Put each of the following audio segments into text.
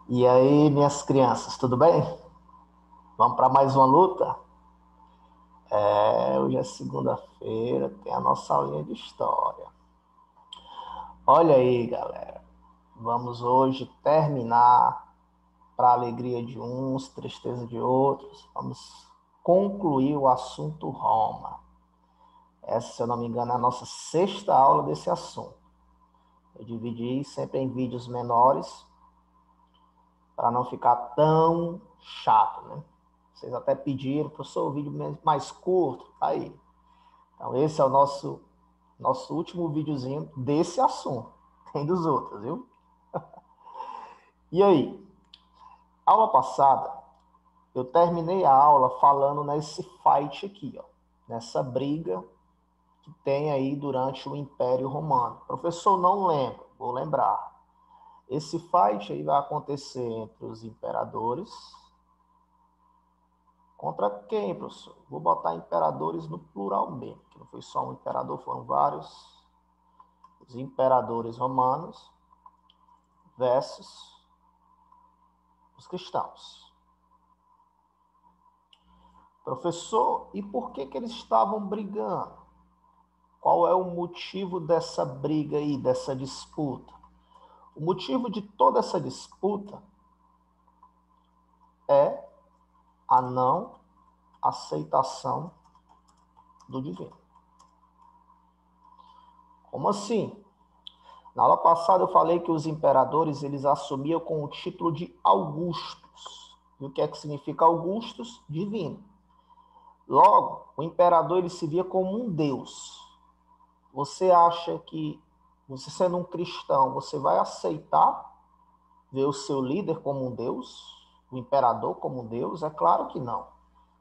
E aí, minhas crianças, tudo bem? Vamos para mais uma luta? Hoje é segunda-feira, tem a nossa aulinha de história. Olha aí, galera. Vamos hoje terminar, para alegria de uns, tristeza de outros. Vamos concluir o assunto Roma. Essa, se eu não me engano, é a nossa sexta aula desse assunto. Eu dividi sempre em vídeos menores, para não ficar tão chato, né? Vocês até pediram, professor, o vídeo mais curto, tá aí. Então, esse é o nosso último videozinho desse assunto. Tem dos outros, viu? E aí, aula passada, eu terminei a aula falando nesse fight aqui, ó, nessa briga que tem aí durante o Império Romano. Professor, não lembro, vou lembrar. Esse fight aí vai acontecer entre os imperadores. Contra quem, professor? Vou botar imperadores no plural mesmo, que não foi só um imperador, foram vários. Os imperadores romanos versus os cristãos. Professor, e por que eles estavam brigando? Qual é o motivo dessa briga aí, dessa disputa? O motivo de toda essa disputa é a não aceitação do divino. Como assim? Na aula passada eu falei que os imperadores eles assumiam com o título de Augustos. E o que é que significa Augustos? Divino. Logo, o imperador ele se via como um deus. Você acha que, você sendo um cristão, você vai aceitar ver o seu líder como um deus? O imperador como um deus? É claro que não.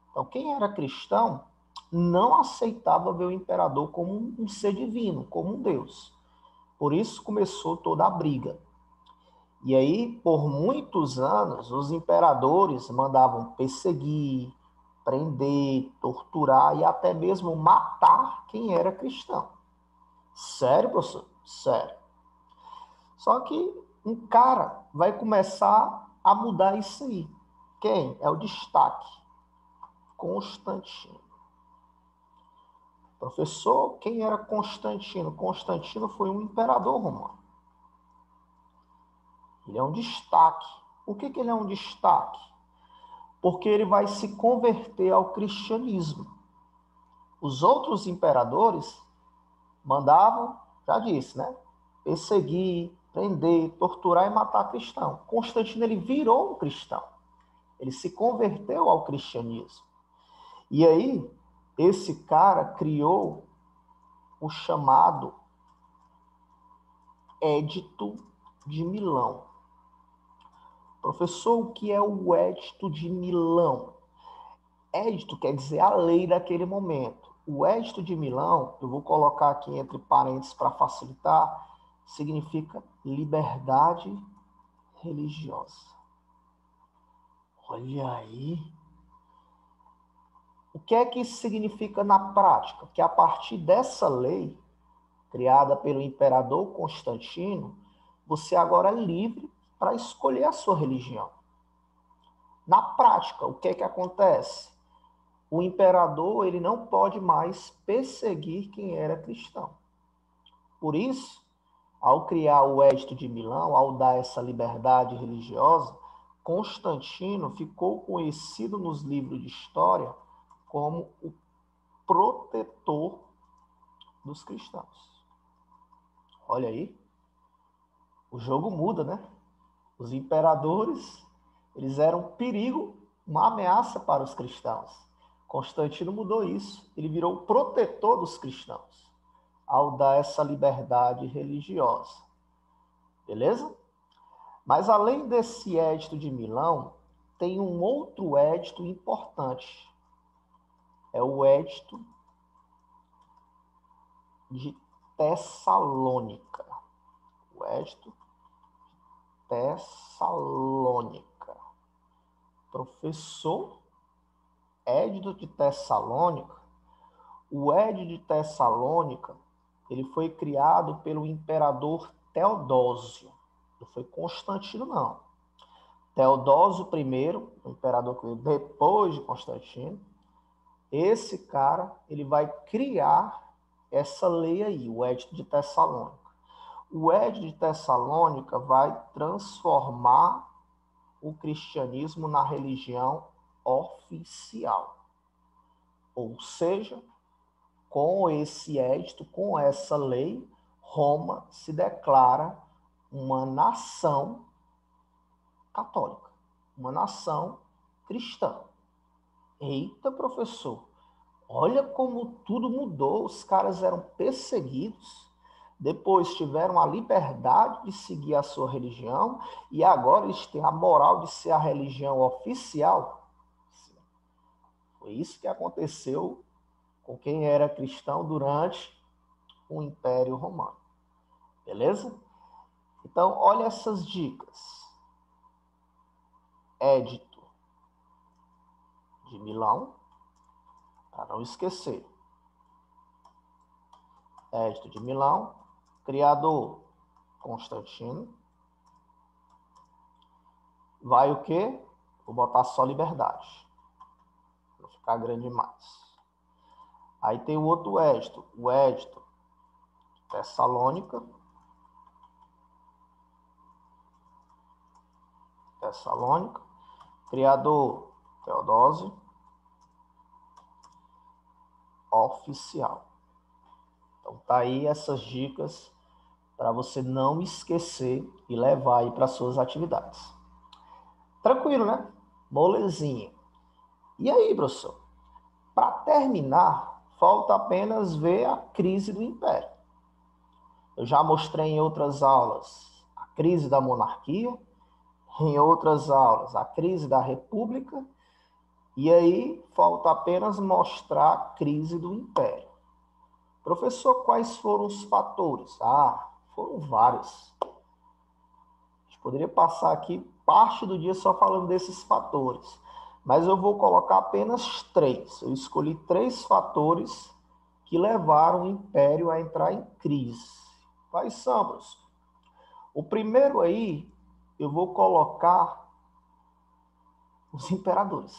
Então, quem era cristão não aceitava ver o imperador como um ser divino, como um deus. Por isso começou toda a briga. E aí, por muitos anos, os imperadores mandavam perseguir, prender, torturar e até mesmo matar quem era cristão. Sério, professor? Sério. Só que um cara vai começar a mudar isso aí. Quem? É o destaque. Constantino. Professor, quem era Constantino? Constantino foi um imperador romano. Ele é um destaque. Por que ele é um destaque? Porque ele vai se converter ao cristianismo. Os outros imperadores mandavam, já disse, né? Perseguir, prender, torturar e matar cristão. Constantino ele virou um cristão. Ele se converteu ao cristianismo. E aí, esse cara criou o chamado Édito de Milão. Professor, o que é o Édito de Milão? Édito quer dizer a lei daquele momento. O Édito de Milão, eu vou colocar aqui entre parênteses para facilitar, significa liberdade religiosa. Olha aí. O que é que isso significa na prática? Que a partir dessa lei, criada pelo imperador Constantino, você agora é livre para escolher a sua religião. Na prática, o que é que acontece? O imperador ele não pode mais perseguir quem era cristão. Por isso, ao criar o Edito de Milão, ao dar essa liberdade religiosa, Constantino ficou conhecido nos livros de história como o protetor dos cristãos. Olha aí, o jogo muda, né? Os imperadores, eles eram um perigo, uma ameaça para os cristãos. Constantino mudou isso, ele virou o protetor dos cristãos, ao dar essa liberdade religiosa. Beleza? Mas além desse édito de Milão, tem um outro édito importante. É o édito de Tessalônica. O édito Tessalônica. Professor, édito de Tessalônica. O édito de Tessalônica, ele foi criado pelo imperador Teodósio. Não foi Constantino, não. Teodósio I, o imperador que veio depois de Constantino, esse cara, ele vai criar essa lei aí, o Edito de Tessalônica. O Edito de Tessalônica vai transformar o cristianismo na religião oficial. Ou seja, com esse edito, com essa lei, Roma se declara uma nação católica, uma nação cristã. Eita, professor, olha como tudo mudou. Os caras eram perseguidos, depois tiveram a liberdade de seguir a sua religião e agora eles têm a moral de ser a religião oficial. Sim. Foi isso que aconteceu com quem era cristão durante o Império Romano. Beleza? Então, olha essas dicas. Édito de Milão, para não esquecer. Édito de Milão, criador Constantino. Vai o quê? Vou botar só liberdade. Para ficar grande demais. Aí tem o outro édito, o Édito de Tessalônica. Criador Teodósio. Oficial. Então tá aí essas dicas para você não esquecer e levar aí para suas atividades. Tranquilo, né? Molezinha. E aí, professor? Para terminar, falta apenas ver a crise do Império. Eu já mostrei em outras aulas a crise da monarquia, em outras aulas a crise da república, e aí falta apenas mostrar a crise do Império. Professor, quais foram os fatores? Foram vários. A gente poderia passar aqui parte do dia só falando desses fatores, mas eu vou colocar apenas 3. Eu escolhi 3 fatores que levaram o Império a entrar em crise. Quais são, professor? O primeiro aí, eu vou colocar os imperadores.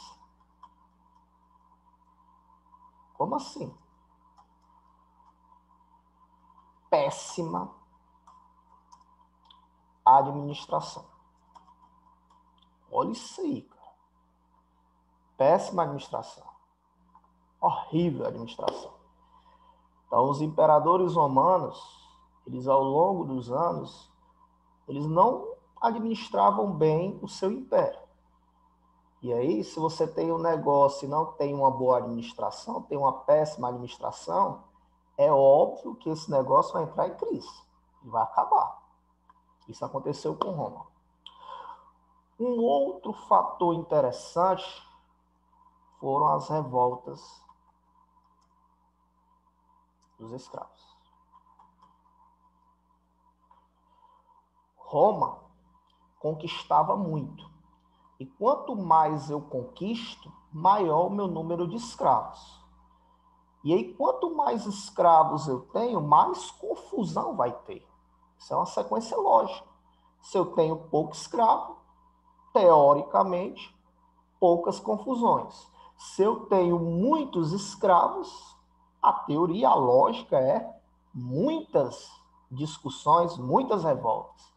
Como assim? Péssima administração. Olha isso aí, cara. Péssima administração. Horrível administração. Então, os imperadores romanos, eles ao longo dos anos, eles não administravam bem o seu império. E aí, se você tem um negócio e não tem uma boa administração, tem uma péssima administração, é óbvio que esse negócio vai entrar em crise e vai acabar. Isso aconteceu com Roma. Um outro fator interessante foram as revoltas dos escravos. Roma conquistava muito. E quanto mais eu conquisto, maior o meu número de escravos. E aí, quanto mais escravos eu tenho, mais confusão vai ter. Isso é uma sequência lógica. Se eu tenho pouco escravo, teoricamente, poucas confusões. Se eu tenho muitos escravos, a teoria, a lógica é muitas discussões, muitas revoltas.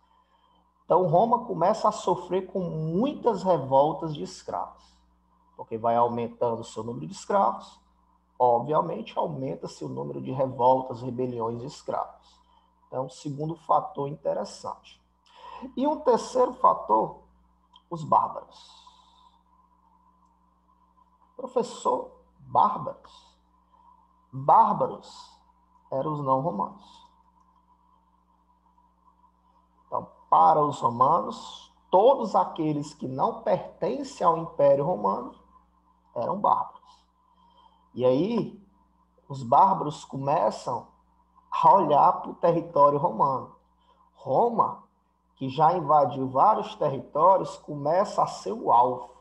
Então, Roma começa a sofrer com muitas revoltas de escravos, porque vai aumentando o seu número de escravos, obviamente aumenta-se o número de revoltas, rebeliões de escravos. Então, segundo fator interessante. E um terceiro fator, os bárbaros. Professor, bárbaros? Bárbaros eram os não romanos. Então, para os romanos, todos aqueles que não pertencem ao Império Romano eram bárbaros. E aí, os bárbaros começam a olhar para o território romano. Roma, que já invadiu vários territórios, começa a ser o alvo.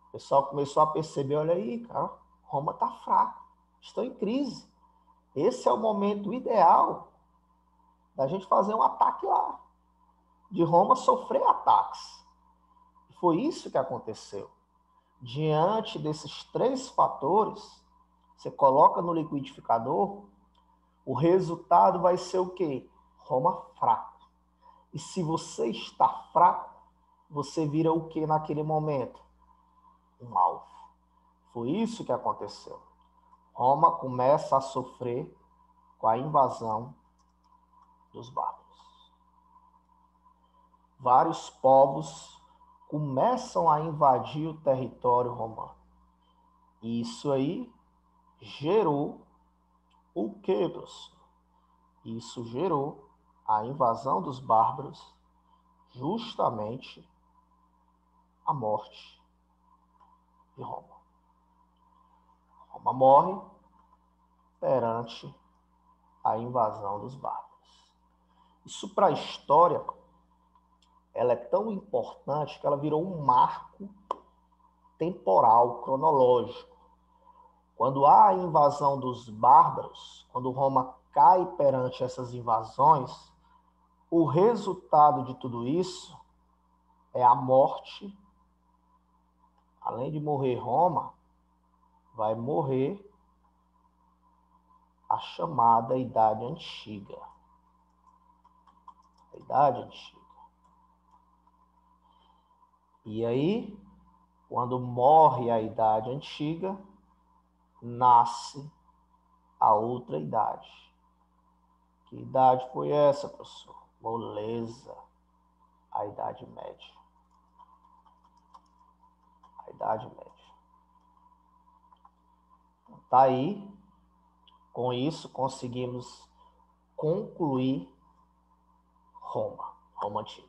O pessoal começou a perceber, olha aí, cara, Roma está fraca, estão em crise. Esse é o momento ideal da gente fazer um ataque lá, de Roma sofrer ataques. Foi isso que aconteceu. Diante desses 3 fatores, você coloca no liquidificador, o resultado vai ser o quê? Roma fraco. E se você está fraco, você vira o que naquele momento? Um alvo. Foi isso que aconteceu. Roma começa a sofrer com a invasão dos bárbaros. Vários povos começam a invadir o território romano. E isso aí gerou o quê, professor? Isso gerou a invasão dos bárbaros, justamente a morte de Roma. Roma morre perante a invasão dos bárbaros. Isso para a história, ela é tão importante que ela virou um marco temporal, cronológico. Quando há a invasão dos bárbaros, quando Roma cai perante essas invasões, o resultado de tudo isso é a morte. Além de morrer Roma, vai morrer a chamada Idade Antiga. A Idade Antiga. E aí, quando morre a Idade Antiga, nasce a outra idade. Que idade foi essa, professor? Moleza. A Idade Média. A Idade Média. Então, tá aí. Com isso, conseguimos concluir Roma Antiga.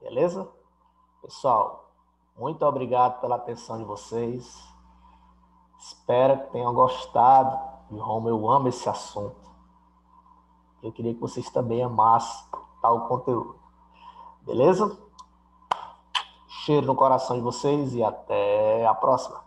Beleza? Pessoal, muito obrigado pela atenção de vocês. Espero que tenham gostado de Roma. Eu amo esse assunto. Eu queria que vocês também amassem tal conteúdo. Beleza? Cheiro no coração de vocês e até a próxima.